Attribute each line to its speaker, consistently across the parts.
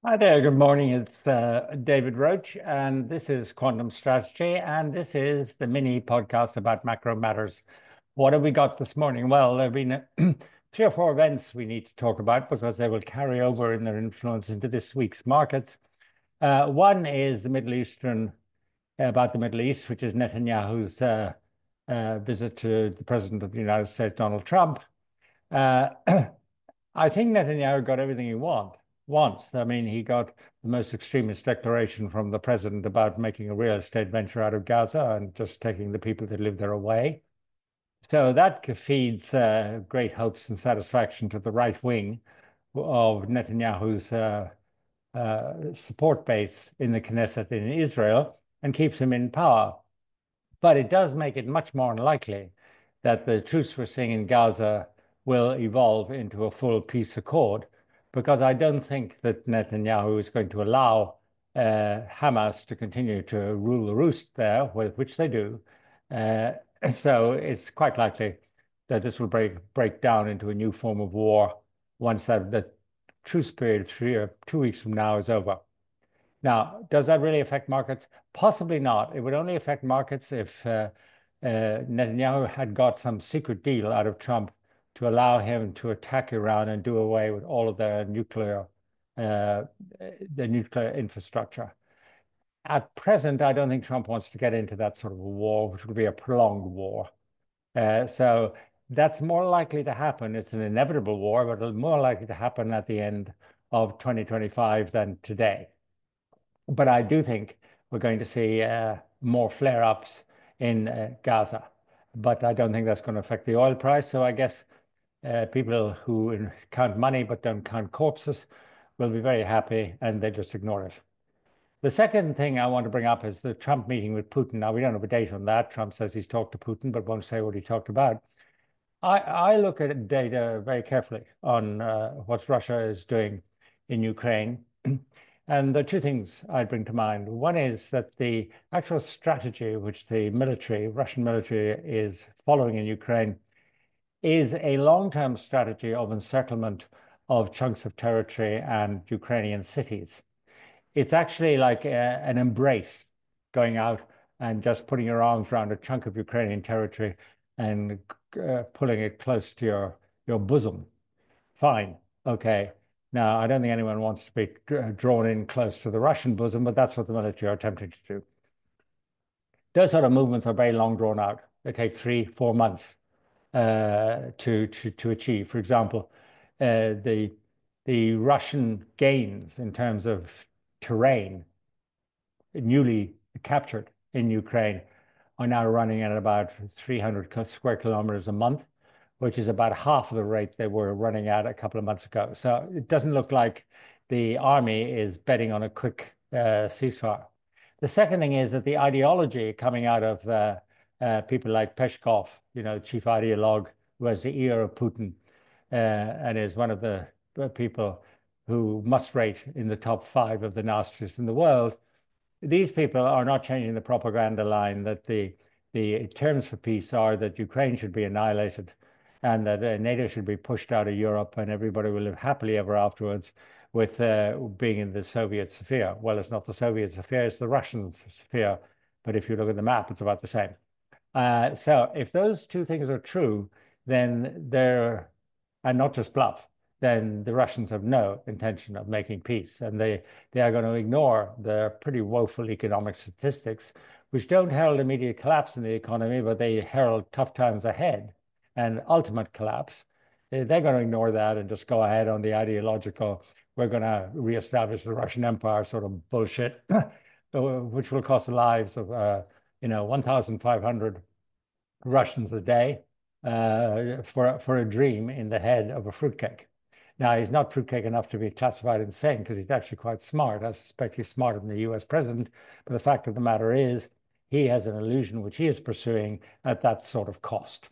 Speaker 1: Hi there, good morning. It's David Roche, and this is Quantum Strategy, and this is the mini podcast about macro matters. What have we got this morning? Well, there have been three or four events we need to talk about because they will carry over in their influence into this week's markets. One is about the Middle East, which is Netanyahu's visit to the President of the United States, Donald Trump. Uh, I think Netanyahu got everything he wants. I mean, he got the most extremist declaration from the president about making a real estate venture out of Gaza and just taking the people that live there away. So that feeds great hopes and satisfaction to the right wing of Netanyahu's support base in the Knesset in Israel and keeps him in power. But it does make it much more unlikely that the truce we're seeing in Gaza will evolve into a full peace accord, because I don't think that Netanyahu is going to allow Hamas to continue to rule the roost there, which they do. Uh, so it's quite likely that this will break down into a new form of war once that the truce period 2 weeks from now is over. Now, does that really affect markets? Possibly not. It would only affect markets if Netanyahu had got some secret deal out of Trump to allow him to attack Iran and do away with all of uh, their nuclear infrastructure. At present, I don't think Trump wants to get into that sort of a war, which would be a prolonged war. So that's more likely to happen. It's an inevitable war, but it's more likely to happen at the end of 2025 than today. But I do think we're going to see more flare-ups in Gaza. But I don't think that's going to affect the oil price. So I guess people who count money but don't count corpses will be very happy and they just ignore it. The second thing I want to bring up is the Trump meeting with Putin. Now, we don't have a date on that. Trump says he's talked to Putin, but won't say what he talked about. I look at data very carefully on what Russia is doing in Ukraine. And there are two things I'd bring to mind. One is that the actual strategy which the Russian military is following in Ukraine is a long-term strategy of encirclement of chunks of territory and Ukrainian cities. It's actually like an embrace, going out and just putting your arms around a chunk of Ukrainian territory and pulling it close to your bosom. Fine. Okay. Now, I don't think anyone wants to be drawn in close to the Russian bosom, but that's what the military are attempting to do. Those sort of movements are very long drawn out. They take 3, 4 months to achieve. For example, the Russian gains in terms of terrain newly captured in Ukraine are now running at about 300 square kilometers a month, which is about half of the rate they were running at a couple of months ago. So it doesn't look like the army is betting on a quick ceasefire. The second thing is that the ideology coming out of people like Peskov, chief ideologue, who has the ear of Putin and is one of the people who must rate in the top five of the nastiest in the world. These people are not changing the propaganda line that the terms for peace are that Ukraine should be annihilated and that NATO should be pushed out of Europe and everybody will live happily ever afterwards with being in the Soviet sphere. Well, it's not the Soviet sphere, it's the Russian sphere. But if you look at the map, it's about the same. So if those two things are true, then and not just bluff, then the Russians have no intention of making peace. And they are going to ignore their pretty woeful economic statistics, which don't herald immediate collapse in the economy, but they herald tough times ahead and ultimate collapse. They're going to ignore that and just go ahead on the ideological, we're going to reestablish the Russian Empire sort of bullshit, which will cost the lives of 1,500 Russians a day for a dream in the head of a fruitcake. Now, he's not fruitcake enough to be classified insane because he's actually quite smart. I suspect he's smarter than the US president. But the fact of the matter is, he has an illusion which he is pursuing at that sort of cost.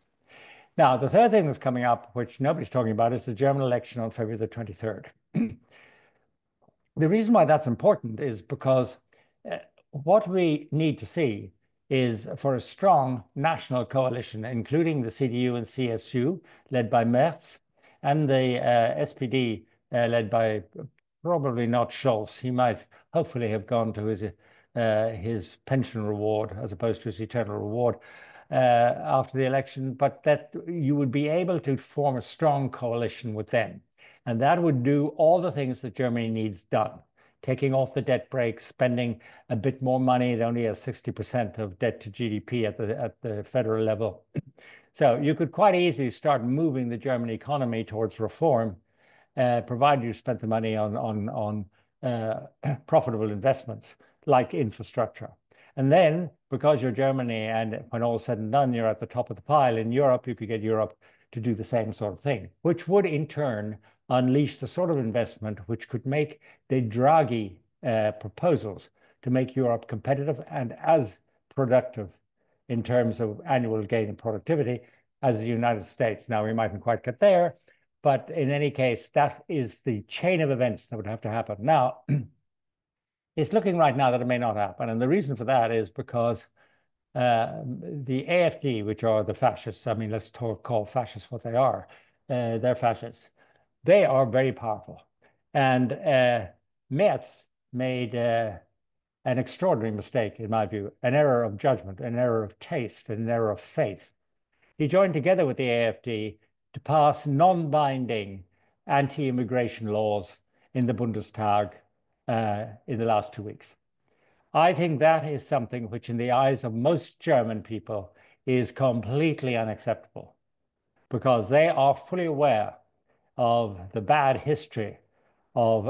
Speaker 1: Now, the third thing that's coming up, which nobody's talking about, is the German election on February the 23rd. The reason why that's important is because what we need to see is for a strong national coalition, including the CDU and CSU, led by Merz, and the SPD, led by probably not Scholz. He might hopefully have gone to his pension reward as opposed to his eternal reward after the election, but that you would be able to form a strong coalition with them. And that would do all the things that Germany needs done, taking off the debt brake, spending a bit more money. It only has 60% of debt to GDP at the federal level. So you could quite easily start moving the German economy towards reform, provided you spent the money on profitable investments like infrastructure. And then, because you're Germany, and when all said and done, you're at the top of the pile in Europe, you could get Europe to do the same sort of thing, which would in turn unleash the sort of investment which could make the Draghi proposals to make Europe competitive and as productive in terms of annual gain in productivity as the United States. Now, we mightn't quite get there, but in any case, that is the chain of events that would have to happen. Now, it's looking right now that it may not happen. And the reason for that is because the AfD, which are the fascists, I mean, let's call fascists what they are. They're fascists. They are very powerful. And Merz made an extraordinary mistake, in my view, an error of judgment, an error of taste, an error of faith. He joined together with the AfD to pass non-binding anti-immigration laws in the Bundestag in the last 2 weeks. I think that is something which, in the eyes of most German people, is completely unacceptable because they are fully aware of the bad history of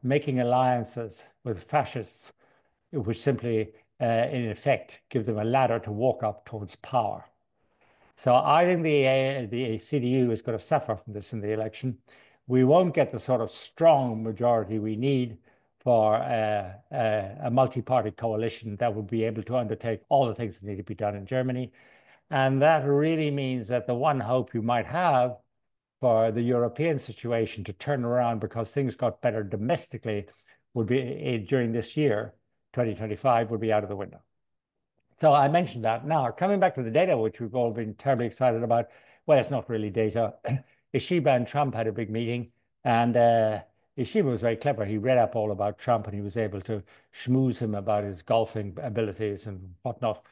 Speaker 1: making alliances with fascists, which simply, in effect, give them a ladder to walk up towards power. So I think the CDU is going to suffer from this in the election. We won't get the sort of strong majority we need for a multi-party coalition that would be able to undertake all the things that need to be done in Germany. And that really means that the one hope you might have for the European situation to turn around because things got better domestically would be during this year, 2025, would be out of the window. So I mentioned that. Now, coming back to the data, which we've all been terribly excited about, well, it's not really data. Ishiba and Trump had a big meeting, and Ishiba was very clever. He read up all about Trump, and he was able to schmooze him about his golfing abilities and whatnot.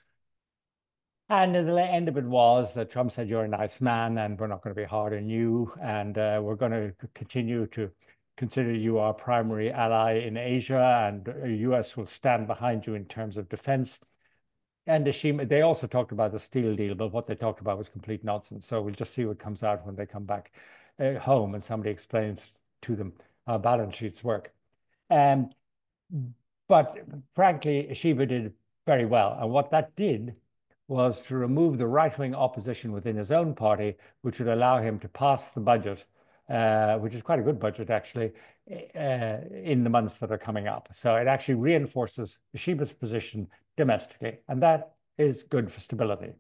Speaker 1: And the end of it was that Trump said, "You're a nice man, and we're not going to be hard on you, and we're going to continue to consider you our primary ally in Asia, and the US will stand behind you in terms of defense." And they also talked about the steel deal, but what they talked about was complete nonsense. So we'll just see what comes out when they come back home and somebody explains to them how balance sheets work. But frankly, Ishiba did very well. And what that did was to remove the right-wing opposition within his own party, which would allow him to pass the budget, which is quite a good budget, actually, in the months that are coming up. So it actually reinforces Ishiba's position domestically, and that is good for stability.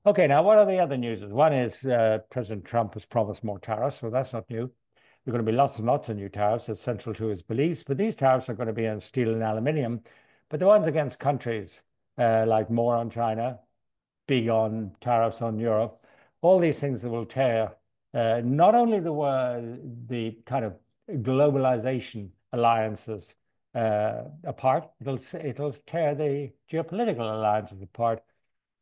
Speaker 1: Okay, now what are the other news? One is President Trump has promised more tariffs, so that's not new. There are going to be lots and lots of new tariffs. It's central to his beliefs, but these tariffs are going to be on steel and aluminium. But the ones against countries like more on China, big on tariffs on Europe, all these things that will tear not only the kind of globalization alliances apart, it'll tear the geopolitical alliances apart,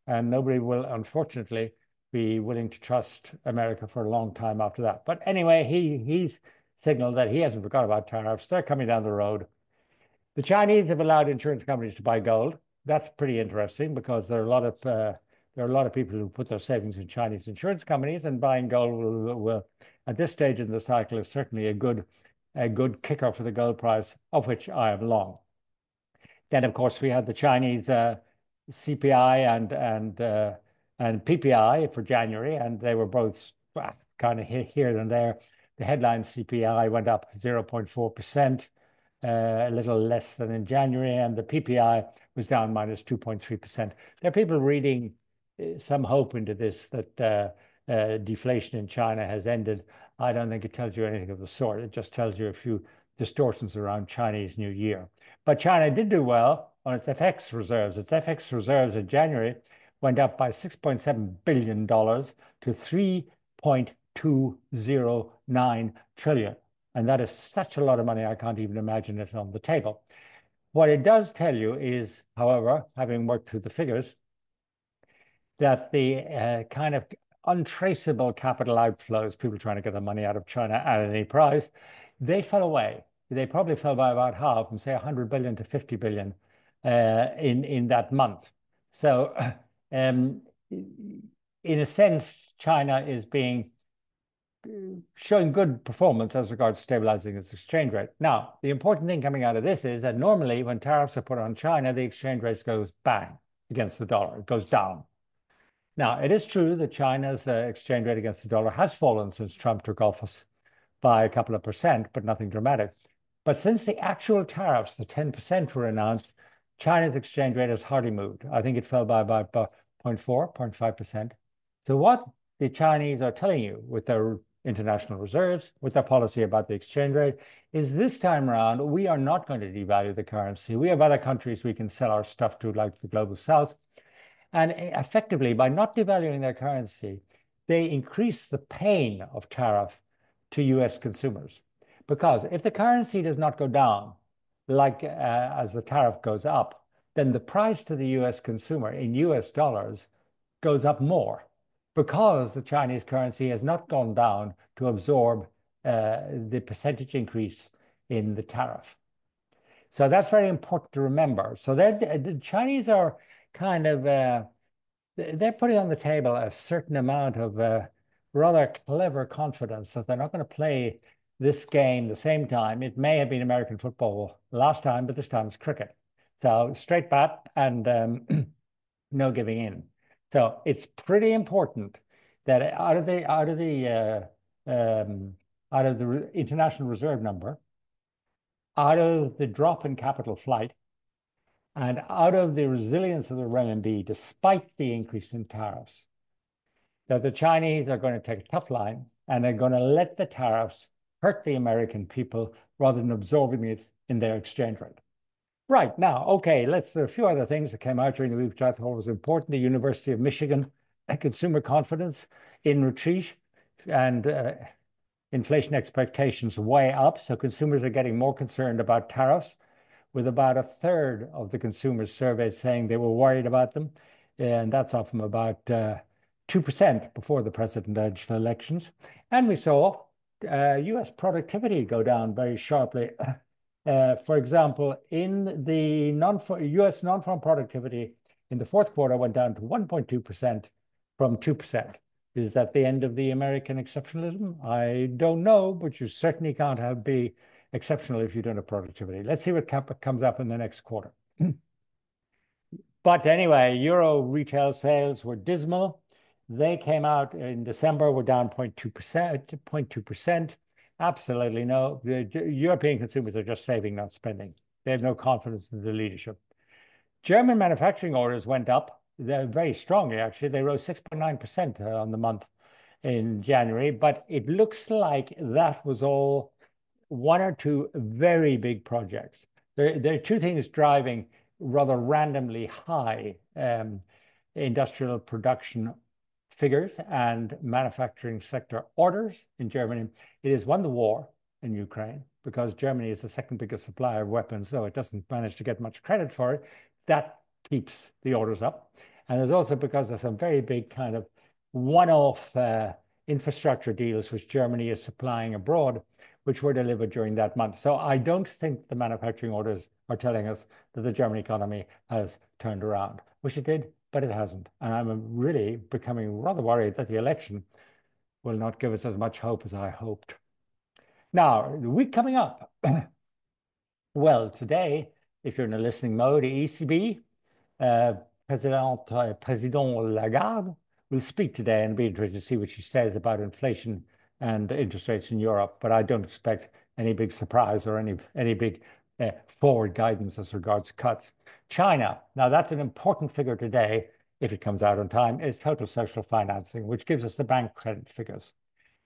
Speaker 1: and nobody will, unfortunately, be willing to trust America for a long time after that. But anyway, he's signaled that he hasn't forgot about tariffs. They're coming down the road. The Chinese have allowed insurance companies to buy gold. That's pretty interesting because there are a lot of people who put their savings in Chinese insurance companies, and buying gold will at this stage in the cycle is certainly a good kicker for the gold price, of which I am long. Then, of course, we had the Chinese CPI and PPI for January, and they were both kind of here and there. The headline CPI went up 0.4%, a little less than in January, and the PPI was down minus 2.3%. There are people reading some hope into this that deflation in China has ended. I don't think it tells you anything of the sort. It just tells you a few distortions around Chinese New Year. But China did do well on its FX reserves. Its FX reserves in January went up by $6.7 billion to 3.209 trillion. And that is such a lot of money, I can't even imagine it on the table. What it does tell you is, however, having worked through the figures, that the kind of untraceable capital outflows, people trying to get the money out of China at any price, they fell away. They probably fell by about half, from say 100 billion to 50 billion in that month. So in a sense, China is showing good performance as regards stabilizing its exchange rate. Now, the important thing coming out of this is that normally when tariffs are put on China, the exchange rate goes bang against the dollar. It goes down. Now, it is true that China's exchange rate against the dollar has fallen since Trump took office by a couple of percent, but nothing dramatic. But since the actual tariffs, the 10% were announced, China's exchange rate has hardly moved. I think it fell by about 0.4, 0.5%. So what the Chinese are telling you with their international reserves, with their policy about the exchange rate, is this time around, we are not going to devalue the currency. We have other countries we can sell our stuff to, like the Global South. And effectively, by not devaluing their currency, they increase the pain of tariff to US consumers. Because if the currency does not go down, like as the tariff goes up, then the price to the US consumer in US dollars goes up more, because the Chinese currency has not gone down to absorb the percentage increase in the tariff. So that's very important to remember. So the Chinese are kind of, they're putting on the table a certain amount of rather clever confidence that they're not going to play this game the same time. It may have been American football last time, but this time it's cricket. So straight bat and no giving in. So it's pretty important that out of the international reserve number, out of the drop in capital flight, and out of the resilience of the renminbi, despite the increase in tariffs, that the Chinese are going to take a tough line and they're going to let the tariffs hurt the American people rather than absorbing it in their exchange rate. Right, now, okay, a few other things that came out during the week which I thought was important. The University of Michigan, consumer confidence in retreat, and inflation expectations way up. So consumers are getting more concerned about tariffs, with about a third of the consumers surveyed saying they were worried about them. And that's up from about 2% before the presidential elections. And we saw US productivity go down very sharply. For example, in the US non-farm productivity in the fourth quarter went down to 1.2% from 2%. Is that the end of the American exceptionalism? I don't know, but you certainly can't be exceptional if you don't have productivity. Let's see what comes up in the next quarter. But anyway, Euro retail sales were dismal. They came out in December, were down 0.2%. Absolutely no. The European consumers are just saving, not spending. They have no confidence in the leadership. German manufacturing orders went up. They're very strongly, actually. They rose 6.9% on the month in January, but it looks like that was all one or two very big projects. There are two things driving rather randomly high industrial production figures and manufacturing sector orders in Germany. It is one, the war in Ukraine, because Germany is the second biggest supplier of weapons, so it doesn't manage to get much credit for it. That keeps the orders up. And there's also because there's some very big kind of one-off infrastructure deals which Germany is supplying abroad, which were delivered during that month. So I don't think the manufacturing orders are telling us that the German economy has turned around. Wish it did, but it hasn't. And I'm really becoming rather worried that the election will not give us as much hope as I hoped. Now, the week coming up. Well, today, if you're in a listening mode, the ECB, President Lagarde will speak today, and be interested to see what she says about inflation and interest rates in Europe. But I don't expect any big surprise or any big forward guidance as regards cuts. China, now that's an important figure today, if it comes out on time, is total social financing, which gives us the bank credit figures.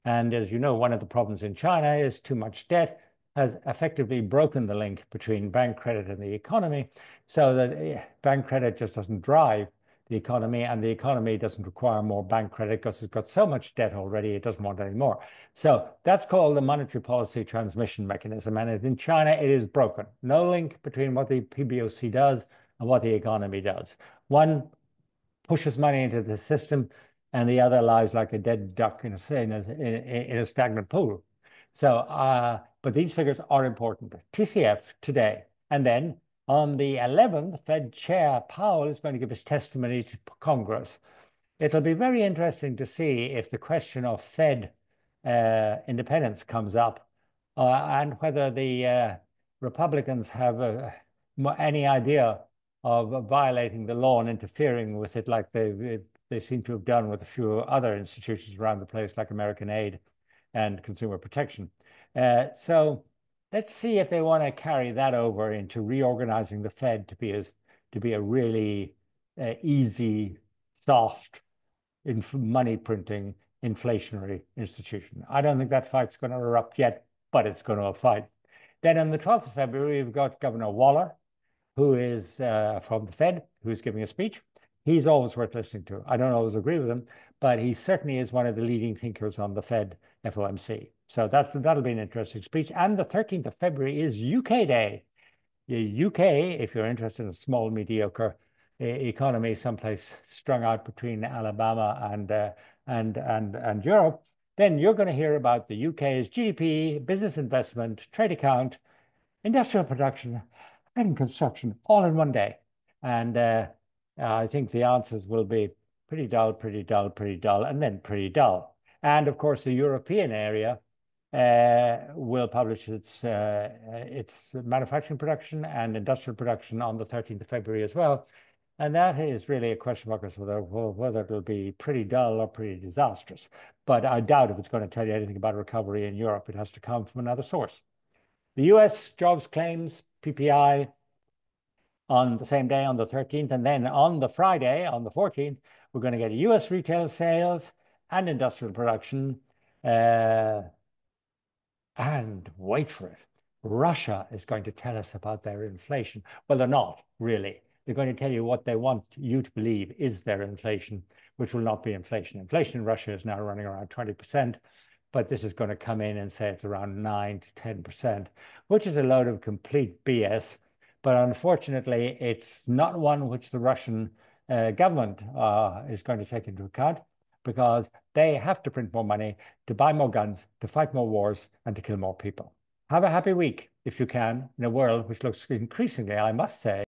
Speaker 1: And as you know, one of the problems in China is too much debt has effectively broken the link between bank credit and the economy, so that bank credit just doesn't drive the economy, and the economy doesn't require more bank credit because it's got so much debt already, it doesn't want any more. So that's called the monetary policy transmission mechanism. And in China, it is broken. No link between what the PBOC does and what the economy does. One pushes money into the system, and the other lies like a dead duck in a stagnant pool. So, but these figures are important. TCF today. And then on the 11th, Fed Chair Powell is going to give his testimony to Congress. It'll be very interesting to see if the question of Fed independence comes up, and whether the Republicans have any idea of violating the law and interfering with it like they seem to have done with a few other institutions around the place, like American Aid and Consumer Protection. So let's see if they want to carry that over into reorganizing the Fed to be a really easy, soft, money printing, inflationary institution. I don't think that fight's going to erupt yet, but it's going to fight. Then on the 12th of February, we've got Governor Waller, who is from the Fed, who's giving a speech. He's always worth listening to. I don't always agree with him, but he certainly is one of the leading thinkers on the Fed FOMC. So that'll be an interesting speech. And the 13th of February is UK Day. The UK, if you're interested in a small, mediocre economy, someplace strung out between Alabama and Europe, then you're going to hear about the UK's GDP, business investment, trade account, industrial production, and construction all in one day. And I think the answers will be pretty dull, pretty dull, pretty dull, and then pretty dull. And of course, the European area will publish its manufacturing production and industrial production on the 13th of February as well. And that is really a question mark as to whether it'll be pretty dull or pretty disastrous. But I doubt if it's going to tell you anything about recovery in Europe. It has to come from another source. The US jobs claims, PPI, on the same day, on the 13th. And then on the Friday, on the 14th, we're going to get US retail sales and industrial production. And wait for it, Russia is going to tell us about their inflation. Well, they're not really. They're going to tell you what they want you to believe is their inflation, which will not be inflation. Inflation in Russia is now running around 20%, but this is going to come in and say it's around 9 to 10%, which is a load of complete BS. But unfortunately, it's not one which the Russian government is going to take into account, because they have to print more money to buy more guns, to fight more wars, and to kill more people. Have a happy week, if you can, in a world which looks increasingly, I must say,